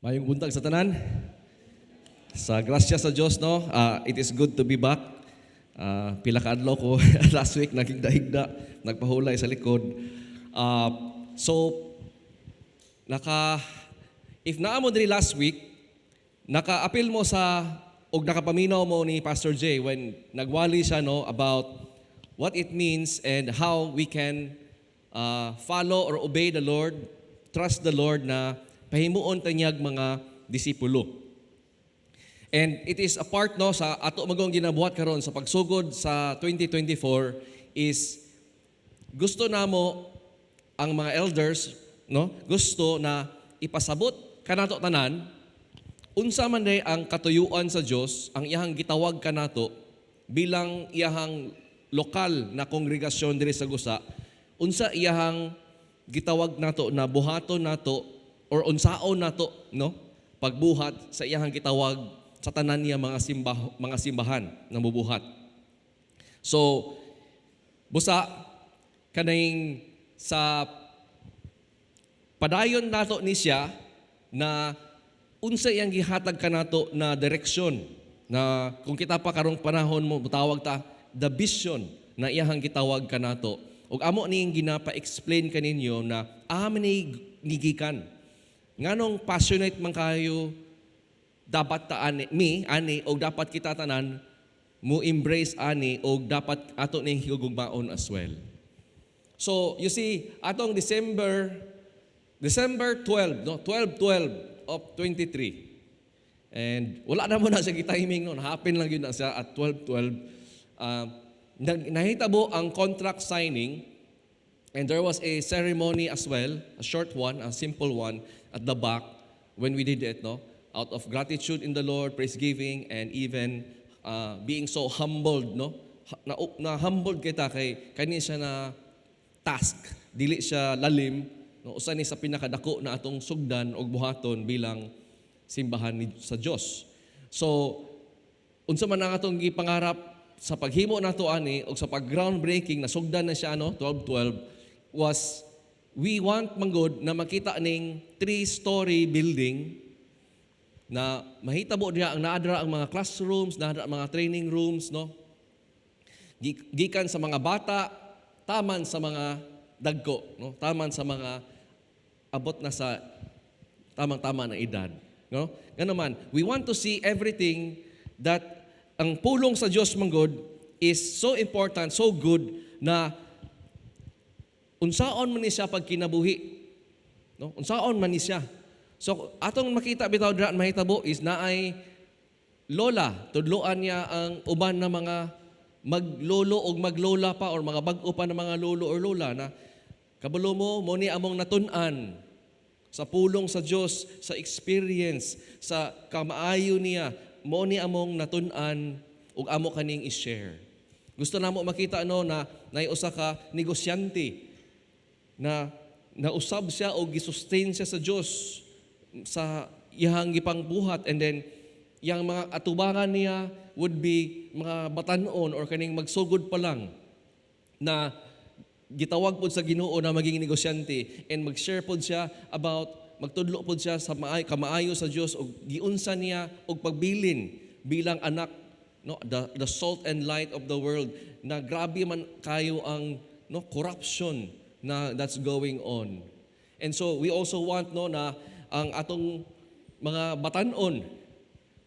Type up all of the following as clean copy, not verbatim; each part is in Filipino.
Mayong buntag sa tanan. Sa grasya sa Diyos, no, it is good to be back. Pila ka adlaw ko last week, nagigda-higda, nagpahulay sa likod. Uh, so, if naamo diri last week, naka-appeal mo sa, o nakapaminaw mo ni Pastor Jay when nagwali siya, no, about what it means and how we can follow or obey the Lord, trust the Lord na pahimuon tanyag mga disipulo. And it is a part, no, sa ato magong ginabuhat karon sa pagsugod sa 2024 is gusto namo ang mga elders, no, gusto na ipasabot kanato tanan unsa man day ang katuyuan sa Dios, ang iyahang gitawag kanato bilang iyahang lokal na kongregasyon diri sa Gusa, unsa iyahang gitawag nato na buhaton nato or unsaon nato, no, pagbuhat sa iyahang gitawag sa tanan niya mga simbahan na mubuhat. So, busa kaning sa padayon nato ni siya na unsa iyang gihatag kanato na direksyon na kung kita pa karong panahon mo mutawag ta the vision na iyahang gitawag kanato. Ug amo ning ginapa-explain kaninyo na ni nigikan. Nganong passionate man kayo dapat ta ani o dapat kita tanan mo embrace ani o dapat ato ning higugmaon as well. So, you see, atong December 12, no? 12 of 23. And wala na mo na siya gitiming noon. Happen lang yun na siya at 12. Nahitabo ang contract signing and there was a ceremony as well, a short one, a simple one at the back when we did it, no? Out of gratitude in the Lord, praise giving, and even being so humbled, no? Na humbled kita kay kani siya na task, dili siya lalim, no? Usa ni sa pinakadako na atong sugdan og buhaton bilang simbahan sa Dios. So, unsa man ang atong gipangarap sa paghimo nato ani og sa pag-groundbreaking na sugdan na siya, no, 12 was we want manggod na makita ning 3-story building na mahitabo diha ang naadra ang mga classrooms, naadra ang mga training rooms, no? Gikan sa mga bata, taman sa mga dagko, no? Taman sa mga abot na sa tamang-tama na edad, no? Ganaman, we want to see everything that ang pulong sa Dios manggod is so important, so good na unsaon man ni siya pag kinabuhi, no? Unsaon man ni siya. So, atong makita bitaw dira mahitabo is naay lola, tudloan niya ang uban na mga maglolo o maglola pa or mga bag-o pa na mga lolo or lola na kabalo mo ni among natun-an sa pulong sa Dios, sa experience, sa kamaayo niya, mo ni among natun-an ug amo kaning i-share. Gusto namo makita na usa ka negosyante na nausab siya o gisustain siya sa Dios sa iyang gipangbuhat, and then yang mga atubangan niya would be mga batanon or kaning magsugod pa lang na gitawag pod sa Ginoo na maging negosyante and mag-share pod siya about magtudlo pod siya sa kamaayo sa Dios og giunsa niya og pagbilin bilang anak, no, the salt and light of the world, na grabe man kayo ang, no, corruption na that's going on. And so we also want, no, na ang atong mga batanon,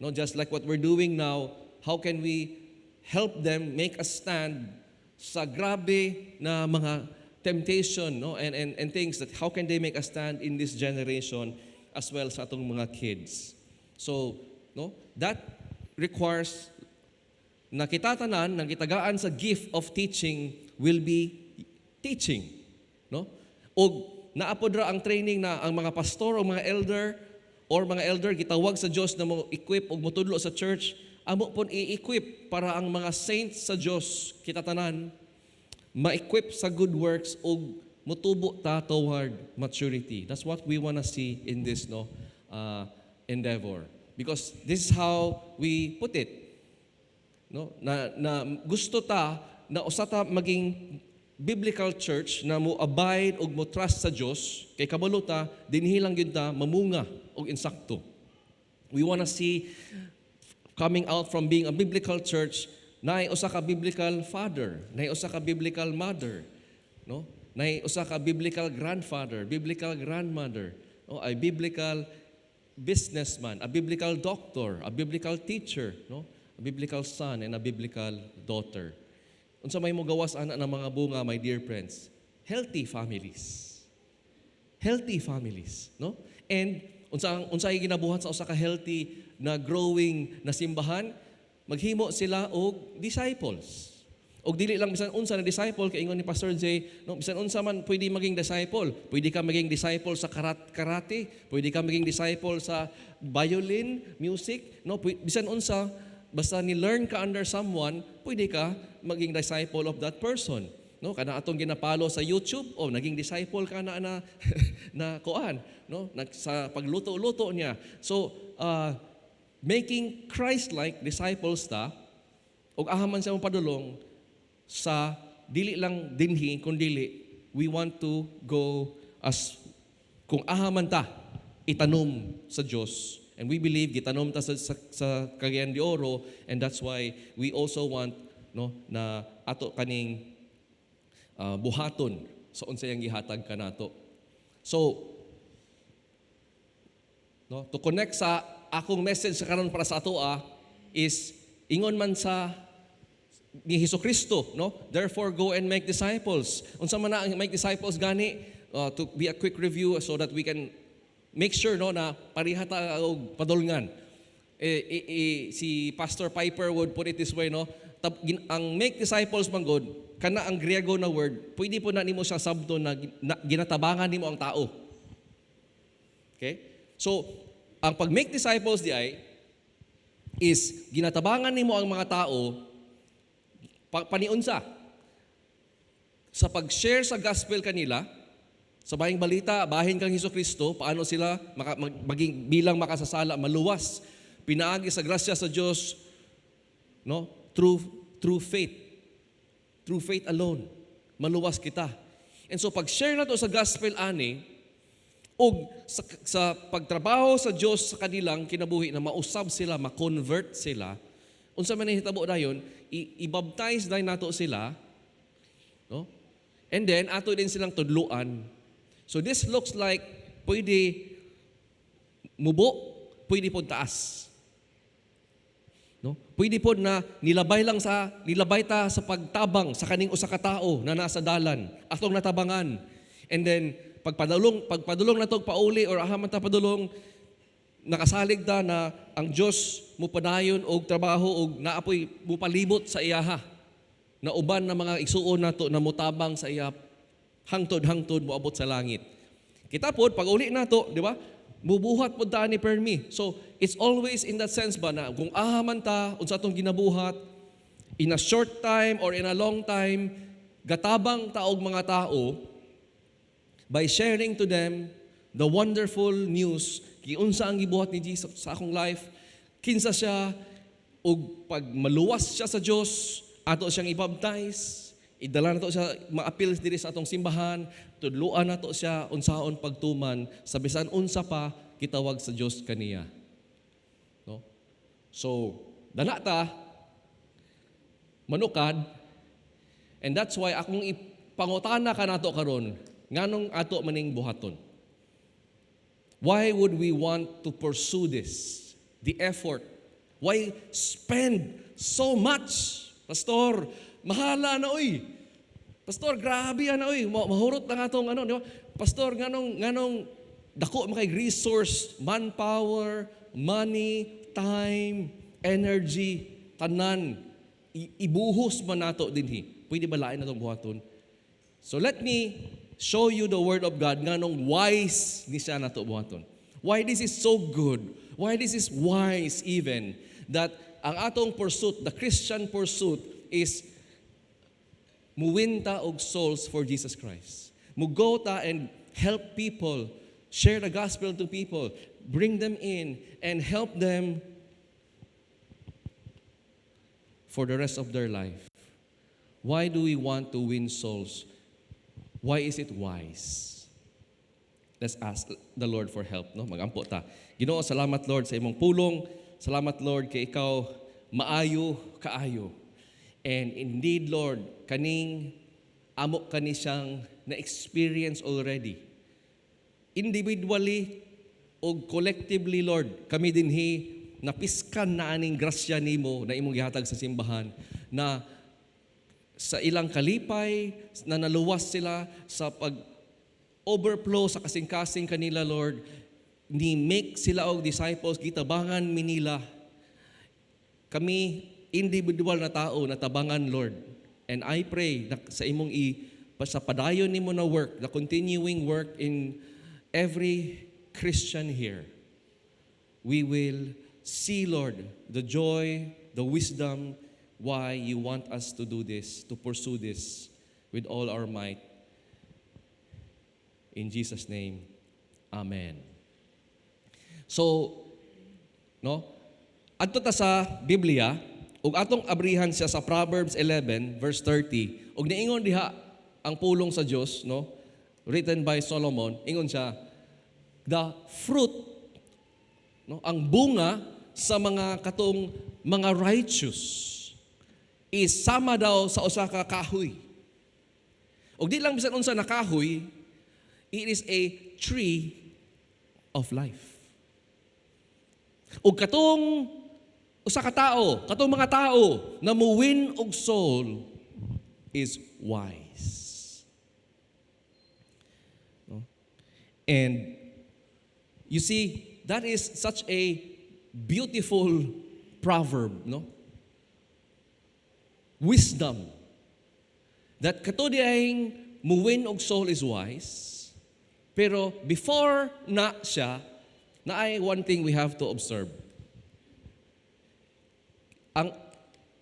no, just like what we're doing now, how can we help them make a stand sa grabe na mga temptation, no, and things that how can they make a stand in this generation as well sa atong mga kids. So, no, that requires na kita tanan nang gitagaan sa gift of teaching will be teaching, no? Og naapod ra ang training na ang mga pastor o mga elder gitawag sa Dios na mo equip og motudlo sa church, amo pon i-equip para ang mga saints sa Dios kita tanan ma-equip sa good works og motubo ta toward maturity. That's what we want to see in this, no, endeavor, because this is how we put it, no, na gusto ta na usa ta maging biblical church na mo abide ug mo trust sa Dios kay kabaluta dinhi lang gyud ta mamunga og insakto. We want to see coming out from being a biblical church na usa ka biblical father, na usa ka biblical mother, no? Na usa ka biblical grandfather, biblical grandmother, no? A biblical businessman, a biblical doctor, a biblical teacher, no? A biblical son and a biblical daughter. Unsa may mo gawas ana ng mga bunga, my dear friends? Healthy families. Healthy families, no? And unsay ginabuhat sa usa ka healthy na growing na simbahan, maghimo sila og disciples. Og dili lang bisan unsa na disciple kay ingon ni Pastor J, no, bisan unsa man pwede maging disciple. Pwede ka maging disciple sa karate, pwede ka maging disciple sa violin, music, no, bisan unsa basta ni learn ka under someone, pwede ka maging disciple of that person. No, kana atong ginapalo sa YouTube, naging disciple ka na na kuan, no, sa pagluto-luto niya. So, making Christ-like disciples ta, ug ahaman siya mo padulong sa dili lang dinhi kundi we want to go as kung ahaman ta itanom sa Dios. And we believe gitanom ta sa Cagayan de Oro, and that's why we also want, no, na ato kaning buhaton sa unsay ang gihatag kanato. So, no, to connect sa akong message sa karon para sa ato is ingon man sa ni Hesukristo, no? Therefore go and make disciples. Unsa man na ang make disciples gani, to be a quick review so that we can make sure, no, na pareha ta og padulngan. Si Pastor Piper would put it this way, no? Ang make disciples man god, kana ang Griego na word, pwede po na nimo siya sabto na ginatabangan nimo ang tao. Okay? So, ang pag-make disciples di ay is ginatabangan nimo ang mga tao paniunsa sa pag-share sa gospel kanila, sa bahing balita, bahin kang Hesukristo, paano sila maging bilang makasasala, maluwas, pinaagi sa grasya sa Diyos, no? Through faith. Through faith alone, maluwas kita. And so pag-share na to sa gospel ani, o sa pagtrabaho sa Diyos sa kanilang kinabuhi na mausab sila, ma-convert sila, unsa man hitabo dayon, i-baptize dayon nato sila, no? And then ato din silang tudluan. So this looks like pwede mubo, pwede pod taas. No? Pwede po na nilabay ta sa pagtabang sa kaning usa ka tawo na nasa dalan, atong natabangan. And then pagpadulong na tog pauli or ahaman ta padulong, nakasalig ta na ang Dios mo padayon og trabaho og naapoy mo palibot sa iyaha. Na uban na mga igsuon nato na motabang sa iya hangtod moabot sa langit. Kita pod pag uli nato, di ba? Mubuhat pod ta ni permi. So, it's always in that sense ba na kung ahaman ta unsa atong ginabuhat in a short time or in a long time, gatabang ta og mga tao by sharing to them the wonderful news kiunsa ang gibuhat ni Jesus sa akong life, kinsa siya, ug pag maluwas siya sa Dios, ato siyang i-baptize, idala nato siya ma-appeal diri sa atong simbahan, tudluan nato siya unsaon pagtuman sa bisan unsa pa gitawag sa Dios kaniya. No? So, dana ta manukad, and that's why akong ipangutana kanato karon, nganong ato maning buhaton. Why would we want to pursue this? The effort. Why spend so much? Pastor, mahala na oy. Pastor, grabe na oy. Mahurot na nga itong ano, di ba? Pastor, nganong dako makay resource, manpower, money, time, energy, tanan, ibuhos man nato dinhi. Pwede ba lain na itong buhaton? So let me show you the word of God nganong wise ni siya nato buhaton. Why this is so good? Why this is wise even that ang atong pursuit, the Christian pursuit is muwinta og souls for Jesus Christ. Mugo ta and help people, share the gospel to people, bring them in and help them for the rest of their life. Why do we want to win souls? Why is it wise? Let's ask the Lord for help, no? Magampo ta. Ginoo, salamat Lord sa imong pulong. Salamat Lord kay ikaw maayo kaayo. And indeed Lord, kaning amo kani siyang na-experience already. Individually o collectively Lord, kami dinhi napiskan na aning grasya nimo na imong gihatag sa simbahan na sa ilang kalipay na naluwas sila sa pag-overflow sa kasing-kasing kanila, Lord, ni make sila og disciples, gitabangan minila. Kami, individual na tao, natabangan, Lord. And I pray na sa imong sa padayon nimo na work, the continuing work in every Christian here, we will see, Lord, the joy, the wisdom, why you want us to do this, to pursue this with all our might. In Jesus' name, Amen. So, no? Adto ta sa Biblia, ug atong abrihan siya sa Proverbs 11 verse 30. Ug niingon diha ang pulong sa Dios, no? Written by Solomon, ingon siya, the fruit, no, ang bunga sa mga katong mga righteous is sama daw sa usa ka kahoy. Og di lang bisan unsa na kahoy, it is a tree of life. Og katong usa ka tao, katong mga tao na muwin og soul is wise. No? And you see, that is such a beautiful proverb, no? Wisdom. That katudiyahing muwin og soul is wise, pero before na siya, na ay one thing we have to observe. Ang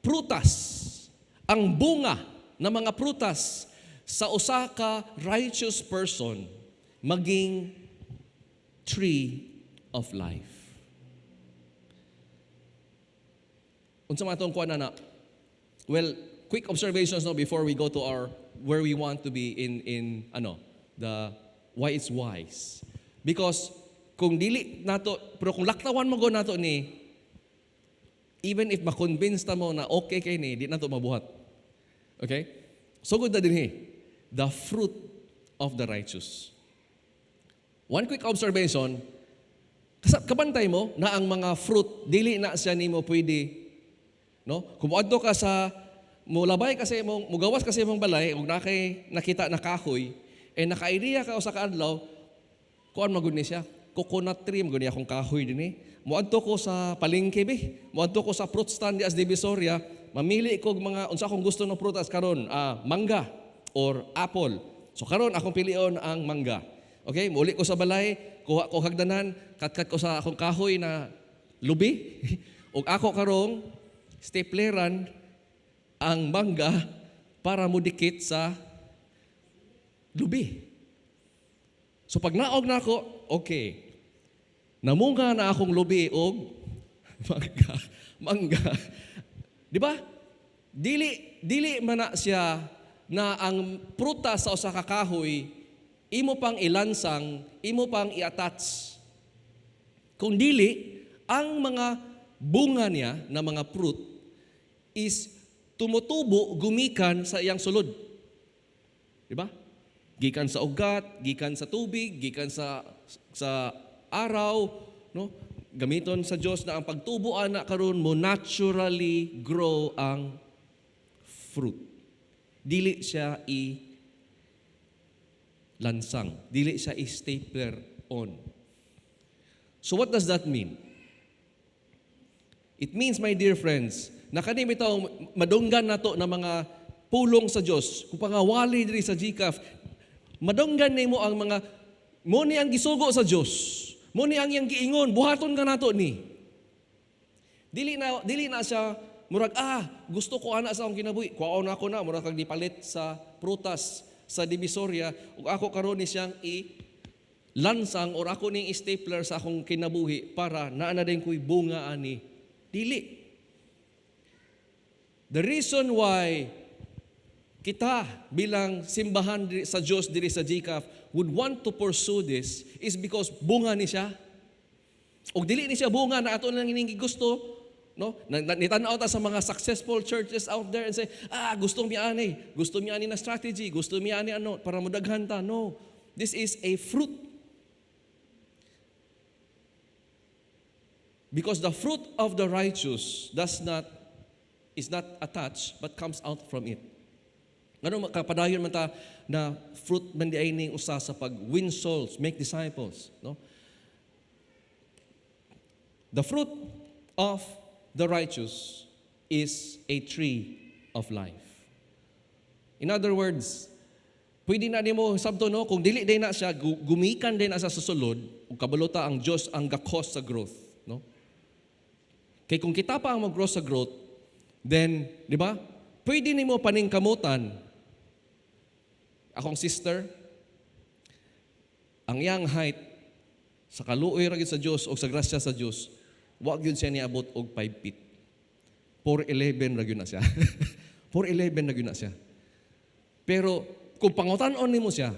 prutas, ang bunga ng mga prutas sa usa ka righteous person maging tree of life. Unsa man atong kuan na? Well, quick observations no before we go to our where we want to be in the why it's wise. Because kung dili nato, pero kung laktawan mo go nato ni, even if ma-convince ta mo na okay kay ni, di nato mabuhat. Okay? So good na dinhi, the fruit of the righteous. One quick observation, kabantay mo na ang mga fruit, dili na siya nimo pwede, no? Kung adto ka sa mulabay kasi mong mugawas kasi mong balay ug nakita na kahoy, naka-idea ka usa ka adlaw, kuan magud ni siya, coconut tree magud niya akong kahoy dinhi. Muadto ko sa palengke be, muadto ko sa fruit stand di as Divisoria, mamili ko mga unsa akong gusto ng prutas karon, mangga or apple. So karon akong pilion ang mangga. Okay, muli ko sa balay, kuha ko hagdanan, katkat ko sa akong kahoy na lubi, ug ako karong stapleran ang mangga para mudikit sa lubi. So pag naog na ako, okay. Namunga na akong lubi og mangga. Di ba? Dili man na siya na ang prutas sa usa ka kahoy imo pang ilansang, imo pang i-attach. Kung dili, ang mga bunga niya na mga fruit is tumutubo gumikan sa iyang sulod. Di ba? Gikan sa ugat, gikan sa tubig, gikan sa araw, no? Gamiton sa Dios na ang pagtubo ana karon mo naturally grow ang fruit. Dili siya lansang, dili siya stapler on. So what does that mean? It means, my dear friends, na kani bitaw madunggan nato na mga pulong sa Dios, kung pangawali diri sa GCAF, madunggan nimo ang mga mo ni ang gisugo sa Dios. Mo ni ang iyang giingon, buhaton ka nato ni. Dili na siya murag gusto ko ana sa akong kinabuhi. Kuwaon ako na murag kag dipalit sa prutas sa Divisoria ug ako karon ni siyang lansang or ako ning stapler sa akong kinabuhi para naa na din ko'y bunga ani. Dili. The reason why kita bilang simbahan sa Diyos diri sa GCAF would want to pursue this is because bunga ni siya. O dili ni siya bunga na ato lang ining gusto, no? Nitanaw ta sa mga successful churches out there and say, gusto niya ani na strategy, gusto niya ani ano para modaghan ta. No. This is a fruit. Because the fruit of the righteous is not attached but comes out from it. Ngano kapadayon man ta na fruit man di ay ning usa sa pag win souls, make disciples, no? The fruit of the righteous is a tree of life. In other words, pwede na nimo sabto no kung dili day na siya gumikan din na sa susulod ug kabalota ang Dios ang gakos sa growth, no? Kay kung kita pa ang mag-grow sa growth, then, di ba? Pwede nimo paningkamutan. Akong sister, ang iyang height sa kaluoy ra gyud sa Dios o sa grasya sa Dios, wag yun siya niabot og 5 feet. 4'11 ra gyud na siya. 4'11 ra gyud na siya. Pero kung pangutan-on nimo siya,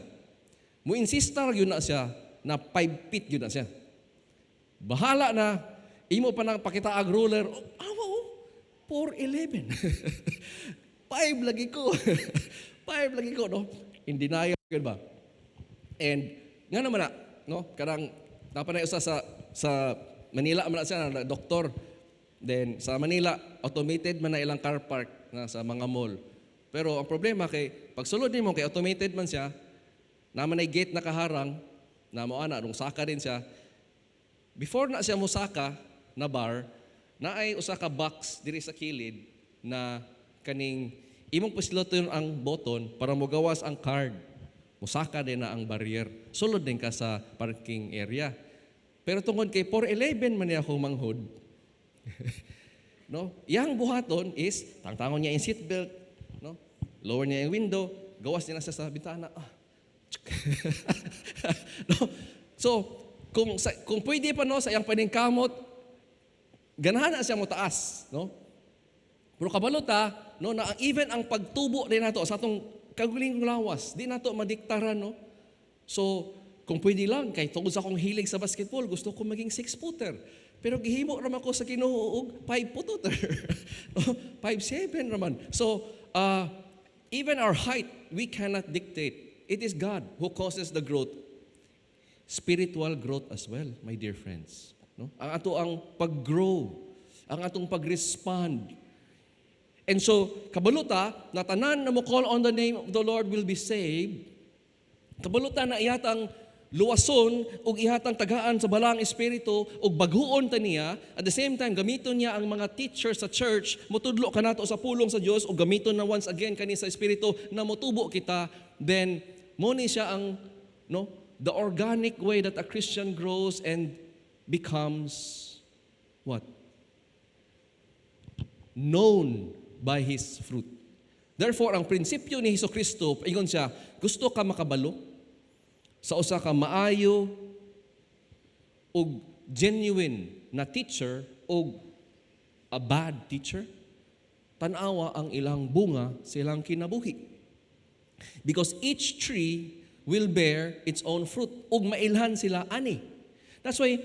mo insista ra gyud na siya na 5 feet gyud na siya. Bahala na imo pa nang pakita ag ruler, 4'11. 5 lagi ko. 5 lagi ko, no? Hindi na yun ba? And nga naman na, no? Karang napanay usa sa Manila man na siya na doktor. Then sa Manila, automated man na ilang car park na sa mga mall. Pero ang problema kay pag sulod nimo kay automated man siya, naman ay gate nakaharang, na mo ana nung saka din siya. Before na siya musaka na bar, na ay usa ka box diri sa kilid na kaning imong pisloton ang button para mogawas ang card. Musaka din na ang barrier. Sulod din ka sa parking area. Pero tungod kay 4'11 man niya akong manghod. No? Yang buhaton is tangtangon niya yung seatbelt, no? Lower niya yung window, gawas niya na sa bintana. No? So, kung pwede pa no sa iyang paningkamot, ganahan na siya mo taas, no? Pero kabalota, no, na even ang pagtubo din nato sa atong kaguling lawas, di nato madiktaran, no? So, kung pwede lang, kay tungkol sa akong hilig sa basketball, gusto ko maging 6-footer. Pero gihimo raman ko sa Ginoo og 5-footer. 5'7" raman. So, even our height, we cannot dictate. It is God who causes the growth. Spiritual growth as well, my dear friends. No? Ang ato ang pag-grow, ang atong pag-respond. And so, kabaluta, na tanan na mo call on the name of the Lord will be saved. Kabaluta na iyatang luwason ug ihatang tagaan sa balang espiritu ug baghuon ta niya. At the same time, gamiton niya ang mga teachers sa church, mutudlo kanato sa pulong sa Dios ug gamiton na once again kani sa espiritu na motubo kita. Then mo ni siya ang the organic way that a Christian grows and becomes what? Known by his fruit. Therefore, ang prinsipyo ni Hesukristo, ingon siya, gusto ka makabalo sa usa ka maayo ug genuine na teacher ug a bad teacher, tan-awa ang ilang bunga sa ilang kinabuhi. Because each tree will bear its own fruit ug mailhan sila ani. That's why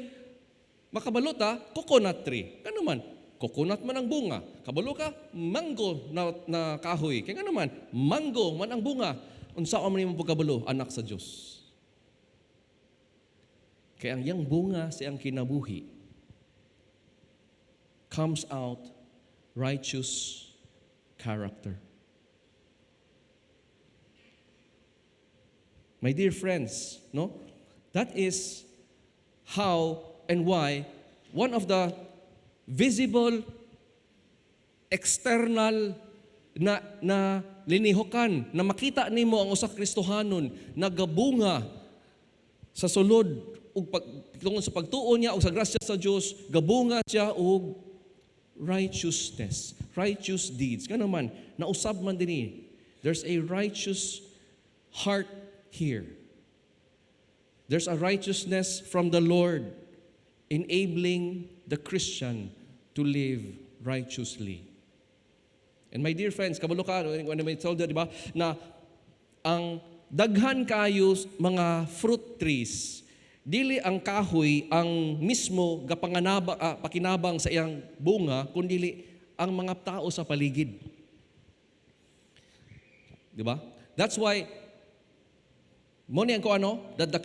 makabalota coconut tree. Kano man, coconut man ang bunga. Kabalo ka, mango na kahoy. Kaya nga naman, mango man ang bunga. Unsa man imong pagkabalo, anak sa Dios. Kaya ang yang bunga sa iyang kinabuhi comes out righteous character. My dear friends, no? That is how and why one of the visible external na linihokan na makita nimo ang usa ka Kristohanon nagabunga sa sulod ug tungod sa pagtuon niya og sa grasya sa Dios, gabunga siya og righteousness, righteous deeds. Kano man nausab man dinhi. There's a righteous heart here. There's a righteousness from the Lord enabling the Christian to live righteously. And my dear friends, kabalo ka, when I told you, di ba, na ang daghan kayo mga fruit trees, dili ang kahoy ang mismo pakinabang sa iyang bunga, kundi ang mga tao sa paligid. Di ba? That's why, that the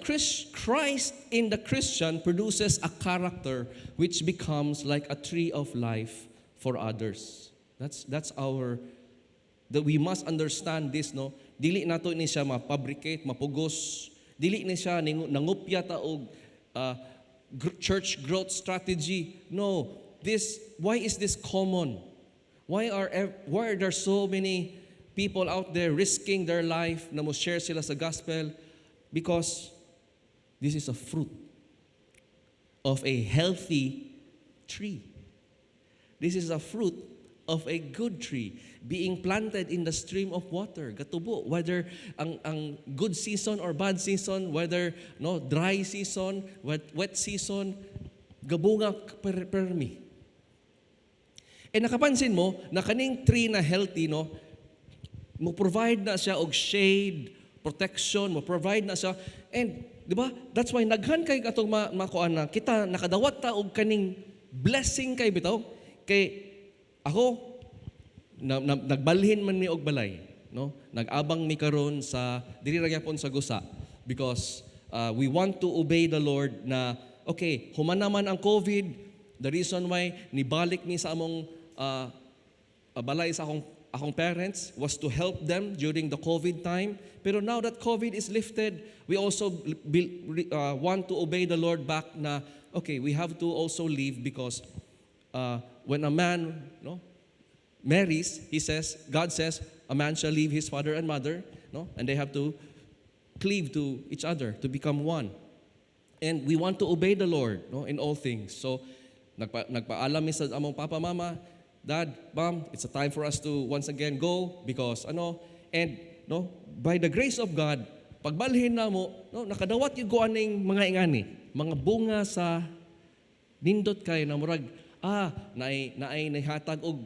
Christ in the Christian produces a character which becomes like a tree of life for others. That we must understand this, no? Dili nato ni siya ma-fabricate, mapugos. Dili ni siya nangupya ta og church growth strategy. No, why is this common? Why are there so many people out there risking their life na mo share sila sa gospel? Because this is a fruit of a healthy tree. This is a fruit of a good tree being planted in the stream of water. Gatubo, whether ang good season or bad season, whether dry season, wet season, gabunga permi. And nakapansin mo na kaning tree na healthy, mo provide na siya og shade, protection, mo provide na siya. And di ba? That's why naghan kay katong makuan na kita nakadawat ta og kaning blessing kay bitaw. Kay ako, nagbalhin man mi og balay, nag-abang mi karon sa dili ra gyapon sa gusa because we want to obey the Lord na okay, human naman ang COVID, the reason why nibalik mi sa among balay sa akong parents was to help them during the COVID time. Pero now that COVID is lifted, we also want to obey the Lord back na okay, we have to also leave because when a man marries, God says, a man shall leave his father and mother, and they have to cleave to each other to become one. And we want to obey the Lord, in all things. So, nagpaalam mi sa among papa, mama, dad, mom, it's a time for us to once again go because by the grace of God, pagbalhin na mo, nakadawat yung aning mga ingani, mga bunga sa nindot kay na murag naay hatag og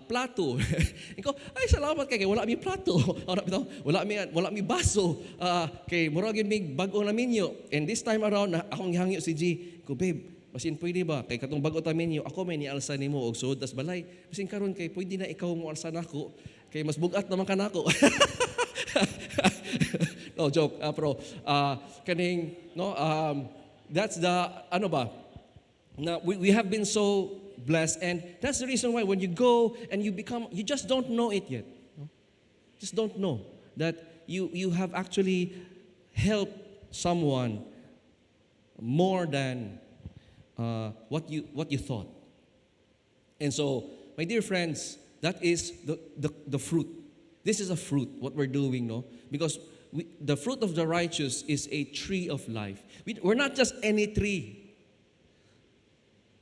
plato. Iko, ay salamat kay wala mi plato. Wala mi baso. Kay murag yun mig bag-o na minyo. And this time around akong gihangyo si G. Ko babe, basin pwede ba kay katong bag-o ta minyo ako may nialsa nimo og suod tas balay. Basin karon kay pwede na ikaw mo alsa nako kay mas bugat naman kanako. No joke, pero kaning that's the we have been so blessed, and that's the reason why when you go and you just don't know it yet. Just don't know that you have actually helped someone more than what you thought. And so, my dear friends, that is the fruit. This is a fruit, what we're doing, because the fruit of the righteous is a tree of life. We're not just any tree.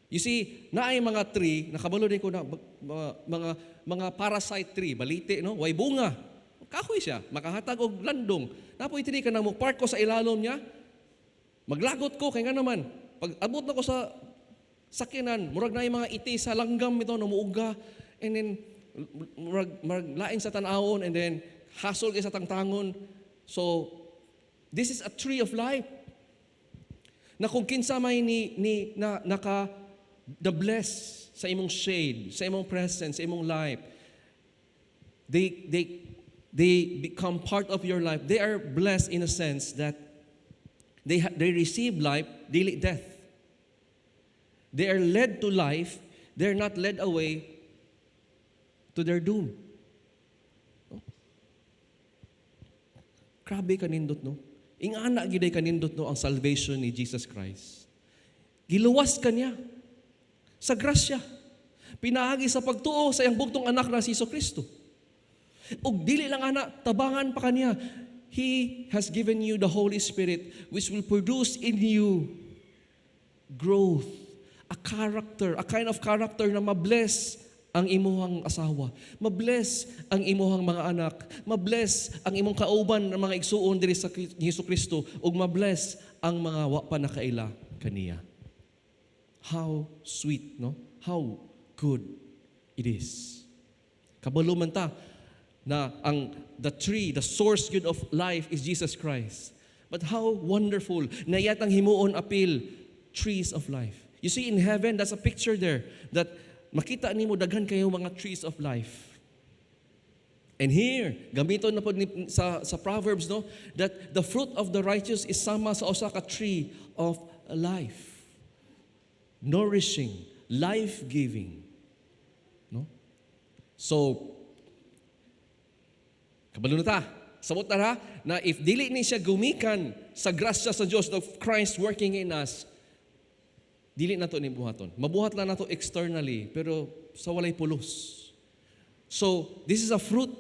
You see, naay mga tree, nakabalo din ko na mga parasite tree, balite, way bunga. Kahoy siya, makahatag og landong. Napoy tini ka na mo park ko sa ilalom niya. Maglagot ko kay nga naman. Pag abot na ko sa sakinan, murag na yung mga iti sa langgam ito na muuga, and then murag lain sa tanawon, and then hasol kay sa tangtangon. So this is a tree of life. Na kung kinsa may the bless sa imong shade, sa imong presence, sa imong life, they become part of your life. They are blessed in a sense that they receive life, daily death. They are led to life. They are not led away to their doom. Grabe kanindot, Ingana giday kanindot, ang salvation ni Jesus Christ. Giluwas kaniya sa grasya. Pinaagi sa pagtuo sa iyang bugtong anak na si Kristo. Ug dili lang tabangan pa kaniya. He has given you the Holy Spirit which will produce in you growth, a character, a kind of character na mabless ang imuhang asawa, mabless ang imuhang mga anak, mabless ang imong kauban ng mga igsuon diri sa Hesus Kristo, ug mabless ang mga wa pa nakaila kaniya. How sweet, How good it is. Kabalo man ta na the tree, the source good of life is Jesus Christ. But how wonderful na yatang himuon apil trees of life. You see in heaven, that's a picture there that makita nimo daghan kayo mga trees of life. And here, gamiton na po sa Proverbs, no, that the fruit of the righteous is sama sa usa ka tree of life. Nourishing, life-giving. No? So, kabalo na ta. Sabot na na if dili ni siya gumikan sa grasya sa Diyos of Christ working in us, dili na to ni buhaton. Mabuhat lang na to externally, pero sa walay pulos. So, this is a fruit.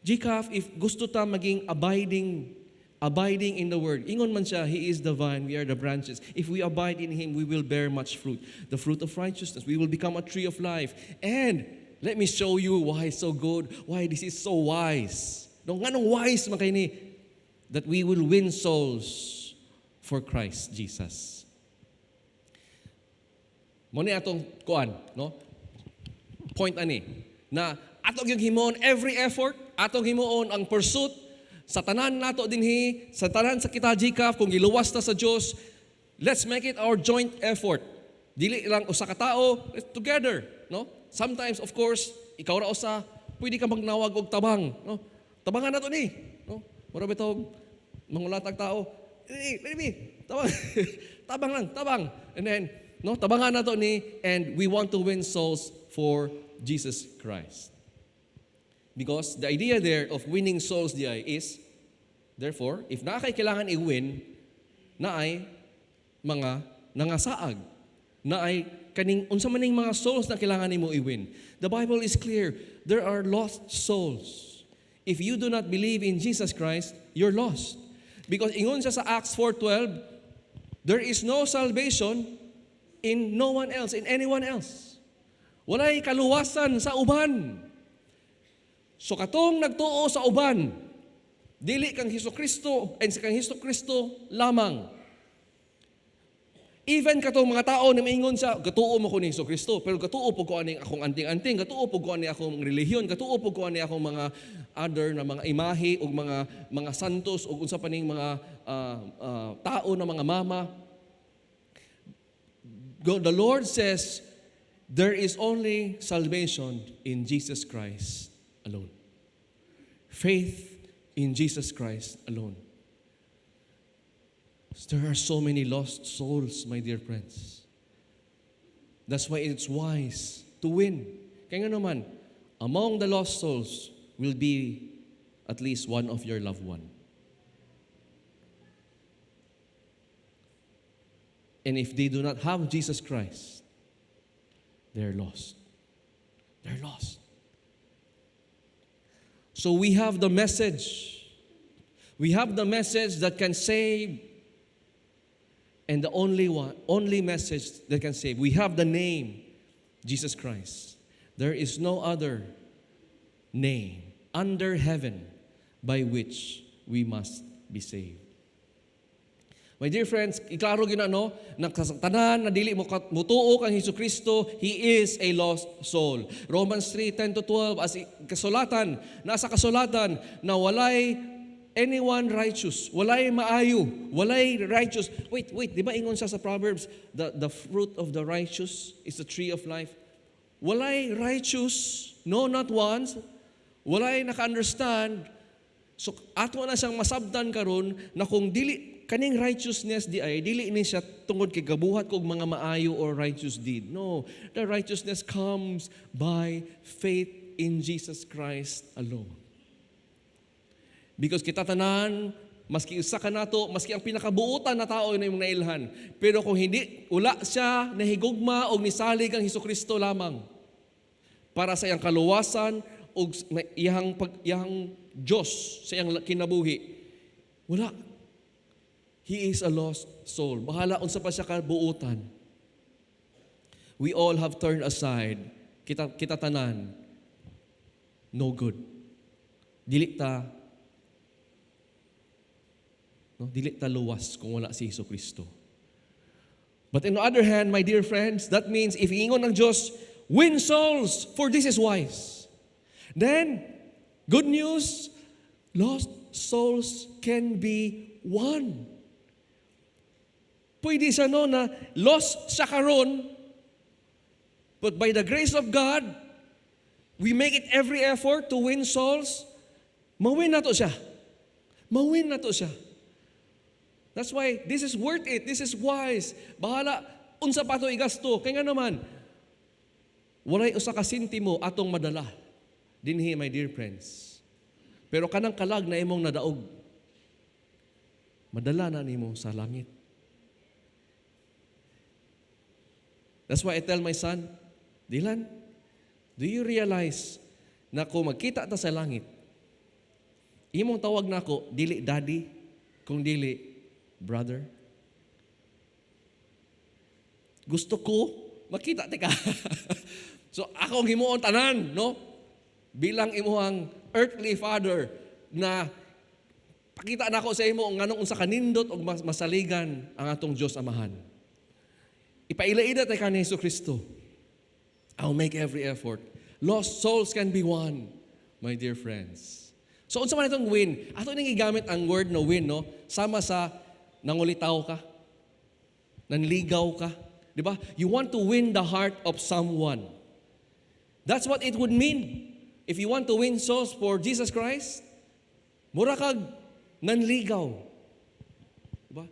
Jikaf, if gusto ta maging abiding in the Word, ingon man siya, He is the vine, we are the branches. If we abide in Him, we will bear much fruit. The fruit of righteousness. We will become a tree of life. And let me show you why it's so good, why this is so wise. No, nganong wise man kay ni that we will win souls for Christ Jesus. Mo ni atong kuan, no? Point ani na atong yung himon every effort, atong himuon ang pursuit sa tanan nato dinhi, sa tanan sa kita jikaf kung giluwas ta sa Dios, let's make it our joint effort. Dili lang usa ka tawo, together, no? Sometimes of course, ikaw ra usa, pwede ka magnawag og tabang, no? Tabangan nato ni, no? Mura bitaw mangulatag tao. Let me, tabang. Tabang lang, tabang. And then, no, tabangan nato ni, and we want to win souls for Jesus Christ. Because the idea there of winning souls is, therefore, if na kay kailangan i-win, na ay mga nangasaag, na ay kaning unsa maning mga souls na kailangan nimo i-win. The Bible is clear, there are lost souls. If you do not believe in Jesus Christ, you're lost. Because ingon siya sa Acts 4:12, there is no salvation in no one else, in anyone else. Walay kaluwasan sa uban. So katong nagtuo sa uban, dili kang Hesukristo and kang Hesukristo lamang. Even katong mga tao na maingon sa gatuo mo ko ni Hesukristo, pero gatuo po ko ani akong anting-anting, gatuo po ko ani akong relihiyon, gatuo po ko ani akong mga other na mga imahe o mga santos o unsa pa ning mga tao na mga mama. The Lord says there is only salvation in Jesus Christ alone. Faith in Jesus Christ alone. There are so many lost souls, my dear friends. That's why it's wise to win. Kaya nga naman, among the lost souls will be at least one of your loved one. And if they do not have Jesus Christ, they're lost. They're lost. So we have the message. We have the message that can save. And the only message that can save. We have the name, Jesus Christ. There is no other name under heaven by which we must be saved. My dear friends, iklaro gyud na tanan na dili mo mutuo kang Hesukristo, he is a lost soul. Romans 3:10-12 as kasulatan, nasa kasulatan na walay anyone righteous, walay maayo, walay righteous. Wait, di ba ingon siya sa Proverbs, the fruit of the righteous is the tree of life. Walay righteous, no, not once. Walay naka-understand. So ato na siyang masabtan karon na kung dili kaning righteousness dili ni siya tungod kay gabuhat kog mga maayo or righteous deed. No, the righteousness comes by faith in Jesus Christ alone. Because kita tanan, maski usa ka nato, maski ang pinakabuutan na tao na yung nailhan. Pero kung hindi, ula siya nahigugma o nisalig ang Hesukristo lamang para sa iyang kaluwasan o iyang Diyos sa iyang kinabuhi. Wala. He is a lost soul. Bahala unsa pa siya kabuutan. We all have turned aside. Kita tanan, no good. Dili ta luwas kung wala si Hesukristo. But on the other hand, my dear friends, that means if ingon ng Diyos, win souls, for this is wise. Then, good news, lost souls can be won. Pwede sa no na lost siya karon, but by the grace of God, we make it every effort to win souls. Mawin na to siya. Mawin na to siya. That's why this is worth it. This is wise. Bahala, unsa pa to igasto. Kaya nga naman, walay usa ka sentimo atong madala. Dinhi, my dear friends. Pero kanang kalag na imong nadaog, madala na nimo sa langit. That's why I tell my son, Dylan, do you realize na kung magkita ta sa langit, imong tawag na ako, dili daddy, kung dili brother? Gusto ko, makita tika. So, akong himuon tanan, no? Bilang imuhang earthly father na pakita na ako sa imo nganong unsa kanindot og masaligan ang atong Dios Amahan. Ipaila-ida tayo ka ni Jesucristo. I'll make every effort. Lost souls can be won, my dear friends. So, unsa man itong win? Ato nang igamit ang word no win, no? Sama sa nangulitaw ka, nanligaw ka. Di ba? You want to win the heart of someone. That's what it would mean. If you want to win souls for Jesus Christ, mura kag nanligaw. Diba?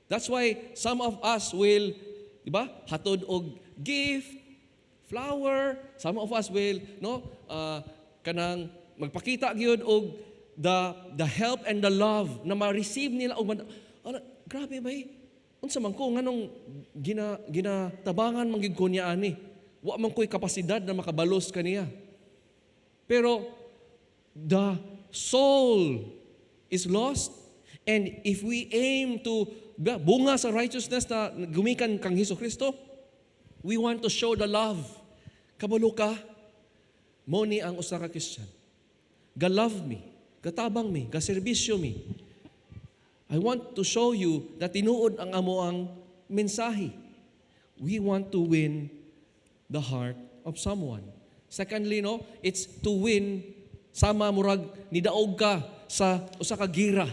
That's why some of us will, diba, hatod og gift, flower. Some of us will, no, kanang magpakita gyud og the help and the love na ma-receive nila og grabe ba unsa man ko nganong ginatabangan man gyud ko niya ani. Wa man ko'y kapasidad na makabalos kaniya. Pero the soul is lost, and if we aim to bunga sa righteousness na gumikan kang Jesucristo, we want to show the love. Kabalo ka, mo ni ang usa ka Christian. Ga-love me, gatabang me, ga-serbisyo me. I want to show you na tinuod ang amo ang mensahe. We want to win the heart of someone. Secondly, no, it's to win, sama murag nidaog ka sa usa ka gira.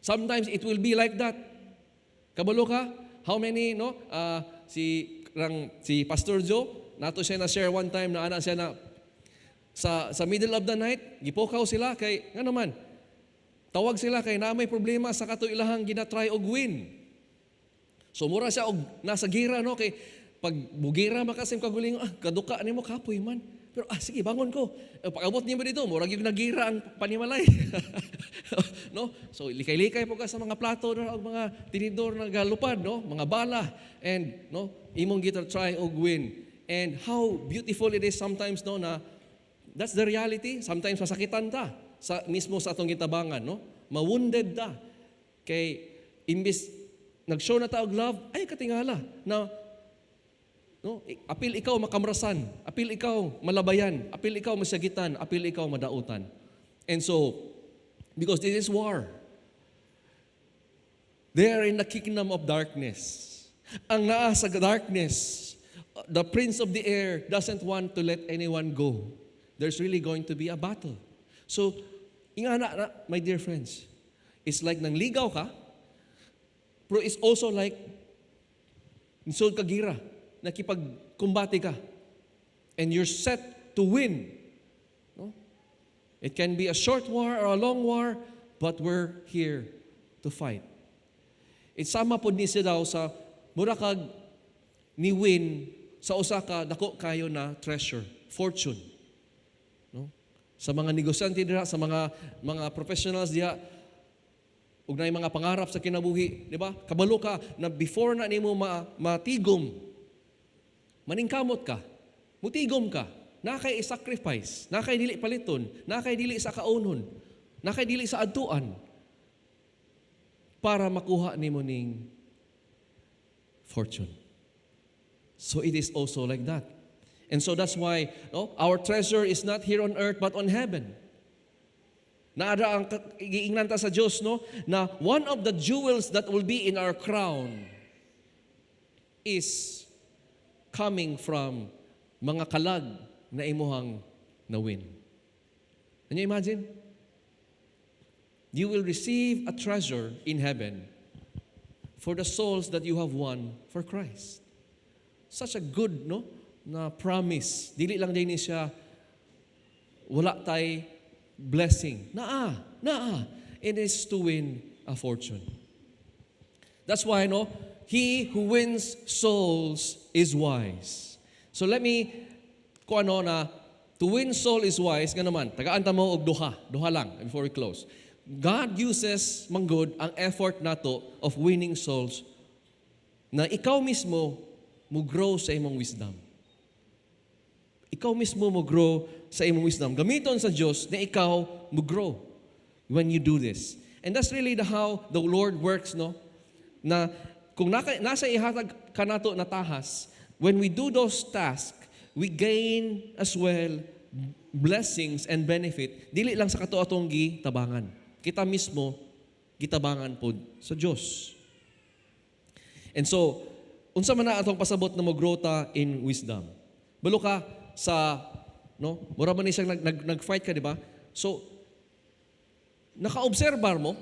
Sometimes it will be like that. Kabalo ka? How many, no? Si Pastor Joe, nato siya na share one time na ana siya na sa middle of the night, gipokaw sila kay nga naman. Tawag sila kay na may problema sa kato ilahang ginatry og win. So mura siya og nasa gira, no, kay pag bugira makasim kaguling, kaduka nimo kapoy man. Pero sige, bangon ko. Pag-abot niyo ba dito, murag yung nagira ang panimalay. No? So likay-likay po ka sa mga plato na og mga tinidor na galupad, no? Mga bala, and no, imong gita try og win. And how beautiful it is sometimes, no, na that's the reality. Sometimes masakitan ta mismo sa atong gitabangan, no? Mawunded ta. Kay imbis nag-show na ta og love, ay katingala na no, apil ikaw makamrasan, apil ikaw malabayan, apil ikaw masyagitan, apil ikaw madautan. And so, because this is war, they are in the kingdom of darkness. Ang naa sa darkness, the prince of the air doesn't want to let anyone go. There's really going to be a battle. So, ingana, my dear friends, it's like nangligaw ka, pero it's also like nisod ka gira, nakipagkumbati ka, and you're set to win. No? It can be a short war or a long war, but we're here to fight. It's sama po ni siya daw sa murakag ni win sa usa ka dako kayo na treasure, fortune. No? Sa mga negosyante dira, sa mga professionals diha, ug na mga pangarap sa kinabuhi, di ba? Kabalo ka na before na nimo matigom, maningkamot ka, mutigom ka, nakay i-sacrifice, nakay dili paliton, nakay dili sa kaunon, nakay dili sa adtuan para makuha nimo ning fortune. So it is also like that. And so that's why our treasure is not here on earth but on heaven. Naada ang giingnan ta sa Dios, no, na one of the jewels that will be in our crown is coming from mga kalag na imuhang nawin. Can you imagine? You will receive a treasure in heaven for the souls that you have won for Christ. Such a good, no, na promise. Dili lang din siya, wala tay blessing. Naa. It is to win a fortune. That's why, no, he who wins souls is wise. So let me, na, to win soul is wise, nga naman, tagaan ta mo og duha lang, before we close. God uses manggod ang effort nato of winning souls na ikaw mismo mo grow sa imong wisdom. Ikaw mismo mo grow sa imong wisdom. Gamiton sa Diyos na ikaw mo grow when you do this. And that's really how the Lord works, no? Na kung nasa ihatag ka nato na tahas, when we do those tasks, we gain as well blessings and benefit. Dili lang sa kato atong gitabangan. Kita mismo gitabangan pod sa Diyos. And so, unsa man na atong pasabot na mo-grow ta in wisdom. Balo ka sa, no? Mura man ni siyang nag-fight ka, di ba? So, naka-obserbar mo,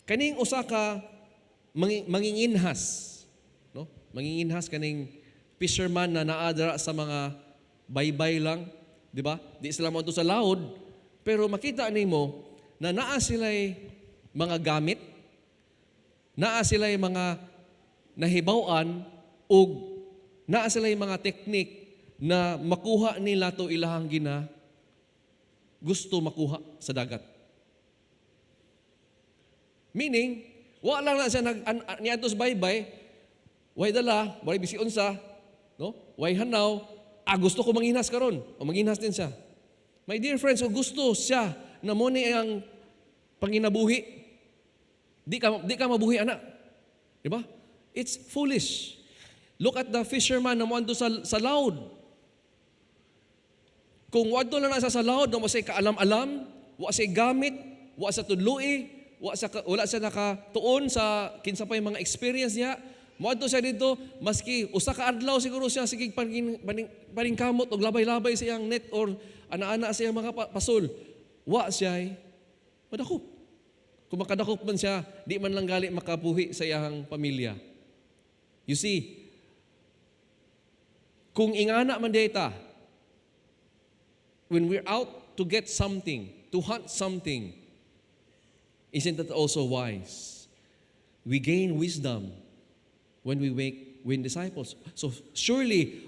kaning usa ka manginginhas, no? Manginginhas kaning fisherman na naadra sa mga baybay lang, di ba? Di sila mo sa laod, pero makita nimo na naa sila'y mga gamit, naa sila'y mga nahibaw-an, ug naa sila'y mga teknik na makuha nila to ilahang gina gusto makuha sa dagat. Meaning, wa lang na siya niadto sa baybay, way dala, way bisi unsa, no? Way hanaw, gusto ko manginhas karon, o manginhas din siya. My dear friends, o gusto siya na mo ni ang panginabuhi, di ka mabuhi ana. Di ba? It's foolish. Look at the fisherman na muadto sa laod. Kung wadto lang na sa laod, na mo say kaalam-alam, wa say gamit, wa sa tudloi, wala siya nakatuon sa kinsa pa yung mga experience niya, muadto siya dito, maski usa ka adlaw siguro siya sige paningkamot og labay-labay sa iyang net or ana-ana sa iyang mga pasol. Wa siya madakop. Kung makadakop man siya, di man lang gali makapuhi sa iyang pamilya. You see, kung ingana man data, when we're out to get something, to hunt something, isn't that also wise? We gain wisdom when we win disciples. So surely,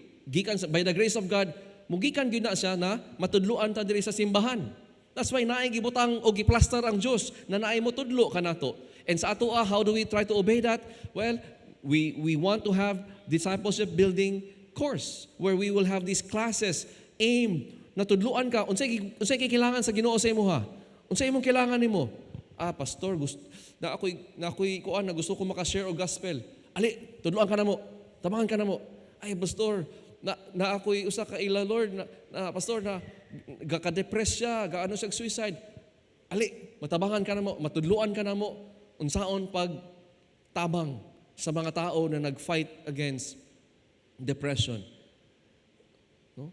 by the grace of God, mugikan gyud na siya na matudloan ta diri sa simbahan. That's why naay gibutang o giplaster ang Dios na naay mo tudlo kanato. And sa ato how do we try to obey that? Well, we want to have discipleship building course where we will have these classes aimed na tudloan ka unsay kailangan sa Ginoo sa imo ha. Unsay imong kailangan nimo? Pastor, gusto na ako'y kuan na gusto ko maka-share og gospel. Ali, tudloan ka na mo. Tabangan ka na mo. Ay, pastor, na ako'y usa ka ila Lord na pastor na gaka-depress siya, gaano siya suicide. Ali, matabangan ka na mo, matudluan ka na mo unsaon pag tabang sa mga tao na nag-fight against depression. No?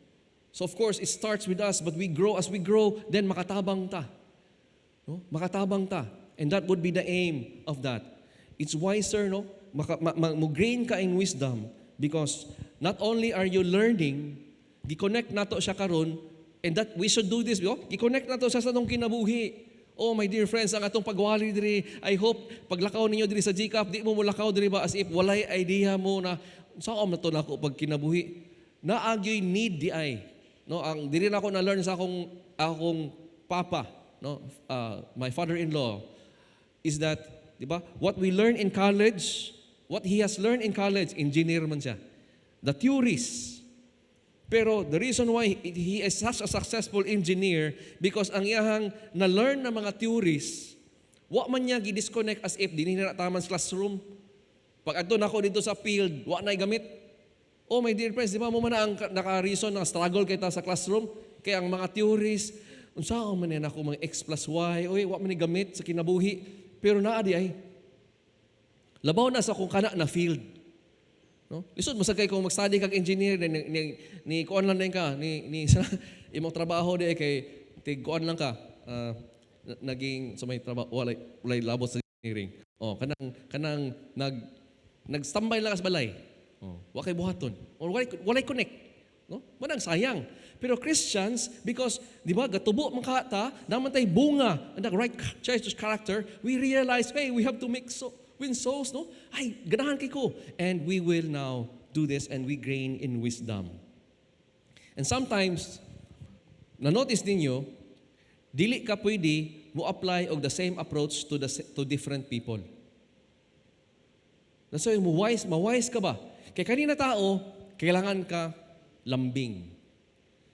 So of course, it starts with us, but we grow. As we grow, then makatabang ta. No? Makatabang ta. And that would be the aim of that. It's wiser, no? Mo-gain ka in wisdom because not only are you learning, gi-connect nato siya karon, and that we should do this, gi-connect nato sa atong kinabuhi. Oh, my dear friends, ang atong pagwali diri, I hope paglakaw ninyo diri sa GCAP, di mo mulakaw diri ba as if walay idea mo na saan na to nako pag kinabuhi. Naagyoy need di ay. No, ang diri na ako na learn sa akong papa, no, my father-in-law, is that, di ba, what we learn in college, what he has learned in college, engineer man siya. The theories. Pero the reason why he is such a successful engineer because ang iyahang na-learn na mga theories, wa man niya gi-disconnect as if dinhi na taman sa classroom. Pag adto nako dito sa field, wa nay gamit. Oh, my dear friends, di ba mo man ang naka-reason na struggle kita sa classroom? Kaya ang mga theories, unsaon man yan ako mga X plus Y, oy, wa man ni gamit sa kinabuhi. Pero naa di ay. Labaw na sa kung kana na field. No? Lisod mo sa kay kung mag-study kag engineer ni kuan lang din ka ni imong trabaho di kay tig kuan lang ka naging sa may trabaho, walay labot sa engineering. Oh, kanang nagstambay lang sa balay. Oh, wa kay buhaton. Or walay connect. No? Manang sayang. Pero Christians, because, di ba, gatubo man kata, naman tayo bunga, and the right character, we realize, hey, we have to win souls, no? Ay, ganahan kay ko. And we will now do this, and we gain in wisdom. And sometimes, na-notice ninyo, dili ka pwede mo apply og the same approach to different people. That's why mawise ka ba? Kay kanina tao, kailangan ka lambing.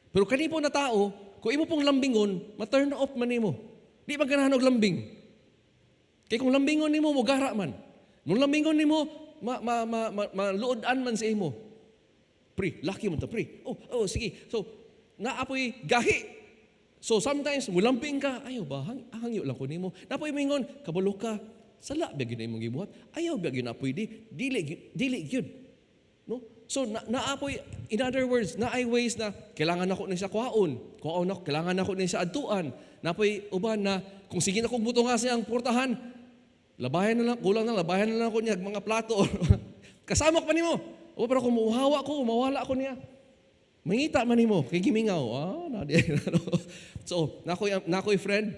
Pero kanina po na tao, kung imo pong lambingon, ma-turn off man nimo. Di ba ganahan og lambing? Kay kung lambingon nimo mo gara man. Kung lambingon nimo maluodan man sa imo. Pre, lucky man ta, pre. Oh, sige. So, naapoy gahi. So, sometimes mulambing ka, ayaw ba hangyo lang ko nimo. Napoy mingon, kabalo ka. Sala ba gyud imong gibuhat? Ayaw ba gyud na pwede? Dili gyud. No? So, naapoy, in other words, naay ways na kailangan ako na siya kuhaon ako, kailangan ako na siya adtuan. Napoy uban na, kung sige na kong buto nga siyang portahan, labayan na lang, kulang na, labayan na lang ako niya, mga plato. Kasamok pa nimo. O, pero kung muhawa ko, mawala ako niya. Mangita man nimo, kay gimingaw. So, nakoy friend,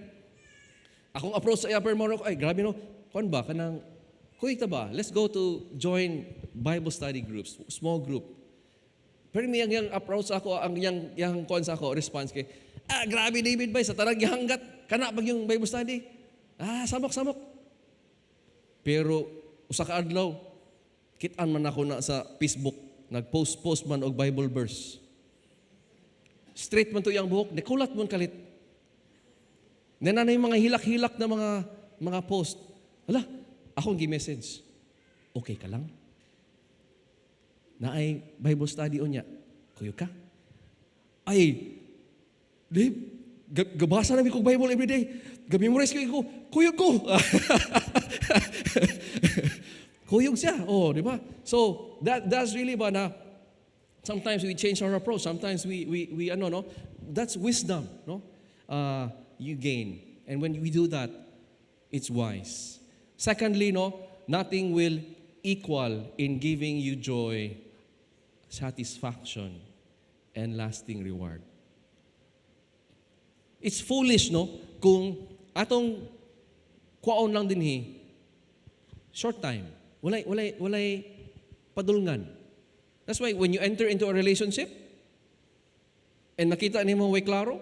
akong approach sa iya, pero ay, grabe no, kuan ba, kanang, kuy ta ba, let's go to join Bible study groups, small group. Pero may yang approach ako, ang yang kuan sa ako, response kay, grabe David bay, sa tarang hanggat, kana pag yung Bible study. Samok. Pero, usa ka adlaw, kitaan man ako na sa Facebook, nag-post man og Bible verse. Straight man to yung buhok, nikulat mo kalit. Nananay mga hilak-hilak na mga post. Hala, akong gi-message. Okay ka lang? Naay Bible study o niya. Kuyog ka? Ay, Dave, gabasa namin kong Bible everyday. Gamemorize ko. Kuyog ko. Kuyog siya. Oh, di ba? So, that's really ba na sometimes we change our approach. Sometimes we no? That's wisdom, no? You gain. And when we do that, it's wise. Secondly, no, nothing will equal in giving you joy, satisfaction, and lasting reward. It's foolish, no, kung atong kuwaon lang dinhi, short time, walay padulngan. That's why when you enter into a relationship, and nakita nimo way klaro,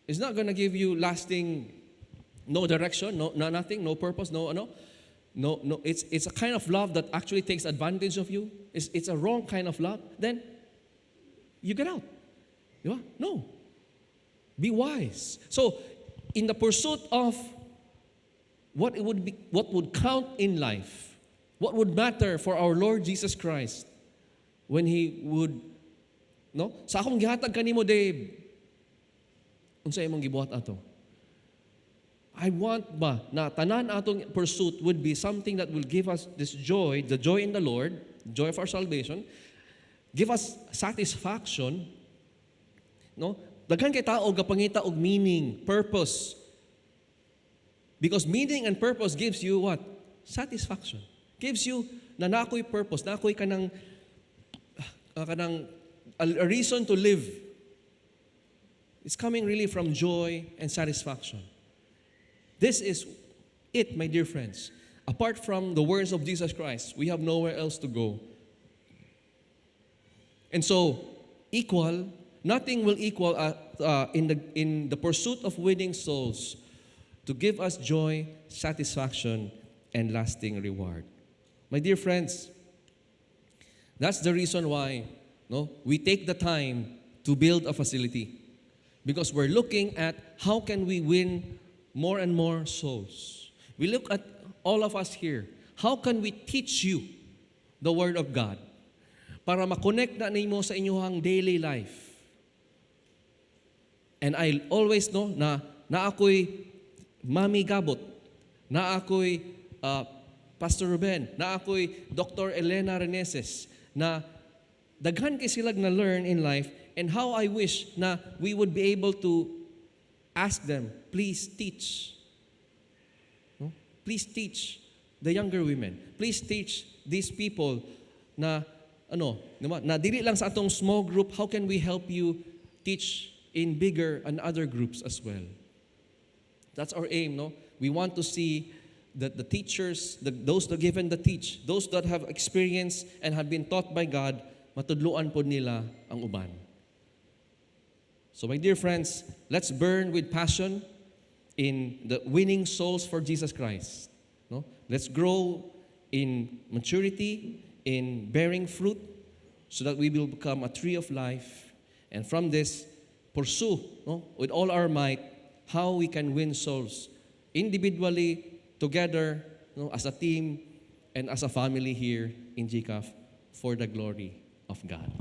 it's not gonna give you lasting, no direction, no nothing, no purpose, no. It's a kind of love that actually takes advantage of you. It's a wrong kind of love. Then you get out. Di ba? No. Be wise. So, in the pursuit of what would count in life, what would matter for our Lord Jesus Christ, when He would, no? Sa akong gihatag kanimo, Dave, unsa imong gibuhat ato? I want ba na tanan atong pursuit would be something that will give us this joy, the joy in the Lord, joy of our salvation, give us satisfaction, no? Daghan kay tao gapangita og meaning, purpose. Because meaning and purpose gives you what? Satisfaction. Gives you na nakoy purpose, nakoy kanang a reason to live. It's coming really from joy and satisfaction. This is it, my dear friends. Apart from the words of Jesus Christ, we have nowhere else to go. And so, nothing will equal in the pursuit of winning souls to give us joy, satisfaction, and lasting reward. My dear friends, that's the reason why we take the time to build a facility. Because we're looking at how can we win more and more souls. We look at all of us here. How can we teach you the Word of God para makonect na nimo sa inyong daily life? And I always know na ako'y Mami Gabot, na ako'y Pastor Ruben, na ako'y Dr. Elena Reneses, na daghan kay silag na learn in life, and how I wish na we would be able to ask them, please teach. No? Please teach the younger women. Please teach these people na na dili lang sa atong small group, how can we help you teach in bigger and other groups as well? That's our aim, no? We want to see that the teachers, those that given the teach, those that have experienced and have been taught by God, matudluan po nila ang uban. So my dear friends, let's burn with passion in the winning souls for Jesus Christ. No? Let's grow in maturity, in bearing fruit, so that we will become a tree of life. And from this, pursue with all our might how we can win souls individually, together, as a team, and as a family here in GCAF for the glory of God.